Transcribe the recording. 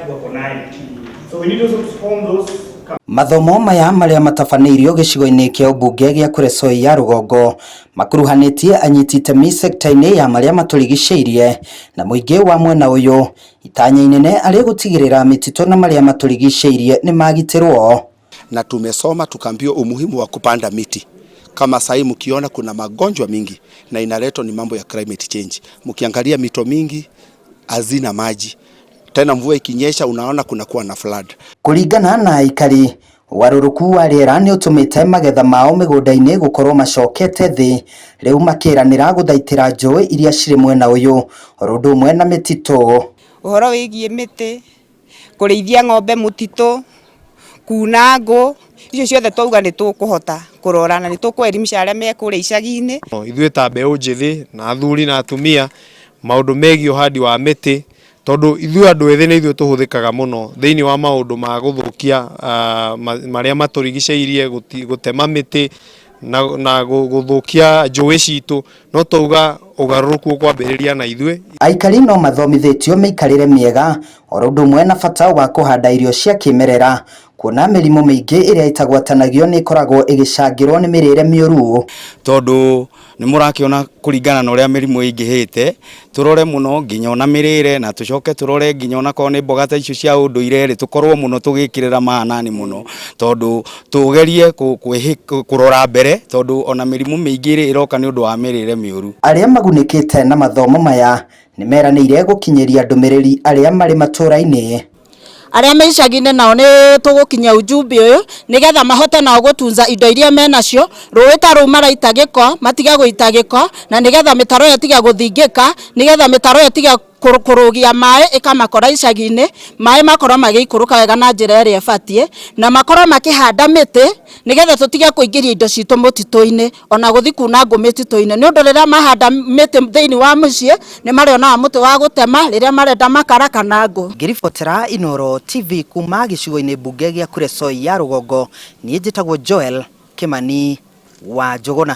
wako nayo. So we need also to form those. Mathomo maya maria matafanĩirio gĩcigo-inĩ kĩa ũmbunge gĩa Kuresoi ya Rũgongo makuruhanĩtie anyiti itemi sector-inĩ ya maria matũrigicĩirie na mũingĩ wa mwena ũyũ, itanya inene arĩ gũtigĩrĩra mĩtitũ na maria matũrigicĩirie nĩ magitĩrwo. Na tumesoma tukaambiwa umuhimu wa kupanda miti. Kama sasa mkiona kuna magonjwa mingi na inaletwa ni mambo ya climate change. Mkiangalia mito mingi hazina maji. Tena mvua ikinyesha unaona kuna kuwa na flood. Kũringana na aikari, waruruku wa rĩera nĩ ũtũmĩte magetha mao mĩgũnda-inĩ gũkorwo macokete thĩ, rĩu makĩranĩra gũthaitĩra njũĩ iria cirĩ mwena ũyũ, ũndũ ũmwe na mĩtitũ. Ũhoro wĩgiĩ mĩtĩ, kũrĩithia ng'ombe mũtitũ, kuna ngũ, icio ciothe twauga nĩ tũkũhota kũrora na nĩ tũkwerimisha arĩa me kũrĩa icagi-inĩ. Ithuĩ ta mbeũ njĩthĩ na athuri na atumia, maũndũ megiĩ ũhandi wa mĩtĩ, tondu ithuĩ andũ ethĩ nĩ ithuĩ tũhũthĩkaga mũno thĩinĩ wa maũndũ ma gũthũkia marĩa matũrigicĩirie, gũtema mĩtĩ na gũthũkia njũĩ citũ, no twauga ũgarũrũku ũkwambĩrĩria na ithuĩ. Aikari no mathomithĩtio mĩikarĩre mĩega, o ũndũ ũmwe na bata wa kũhanda irio cia kĩmerera, kuona mĩrimũ mĩingĩ ĩrĩa itagwatanagio nĩ ĩkoragwo ĩgĩcangĩrwo nĩ mĩrĩre mĩũru. Tondu nĩ mũrakĩona kũringana na ũrĩa mĩrimũ ĩingĩhĩte, turore mũno nginya ona mĩrĩre na tucoke turore nginya ona korwo nĩ mboga ta icio cia ũndũire rĩ, tukorwo mũno tũgĩkĩrĩra mahanani mũno, tondu tugerie kũrora mbere, tondu ona mĩrimũ mĩingĩ ĩrĩ ĩroka nĩ ũndũ wa mĩrĩre mĩũru. Arĩa magunĩkĩte na mathomo maya nĩ meranĩire gũkinyĩria ndũmĩrĩri arĩa marĩ matũũra-inĩ. Arĩa me icagi-inĩ nao nĩ tũgũkinya ujumbe ũyũ nĩgetha mahote nao gũtunza indo iria menacio, rũĩ ta rũu maraita gĩko matiga gũita gĩko, na nĩgetha mĩtaro ĩyo ĩtige gũthingĩka, nĩgetha mĩtaro ĩyo ĩtige kũrũgia maĩ ĩkamakora icagi-inĩ, maĩ makorwo magĩikũrũka wega na njĩra ĩrĩa ĩbatiĩ, na makorwo makĩhanda mĩtĩ nĩgetha tũtige kũingĩria indo citũ mũtitũ-inĩ, ona gũthi kuna ngũ mĩtitũ-inĩ, nĩ ũndũ rĩrĩa mahanda mĩtĩ thĩinĩ wa mũciĩ nĩ marĩonaga mũtĩ wa gũtema rĩrĩa marenda makara kana ngũ. Ngĩribotera Inooro TV kuma gĩcigo-inĩ mbunge gĩa Kuresoi ya Rũgongo, niĩ njĩtagwo Joel Kimani wa Njũgũna.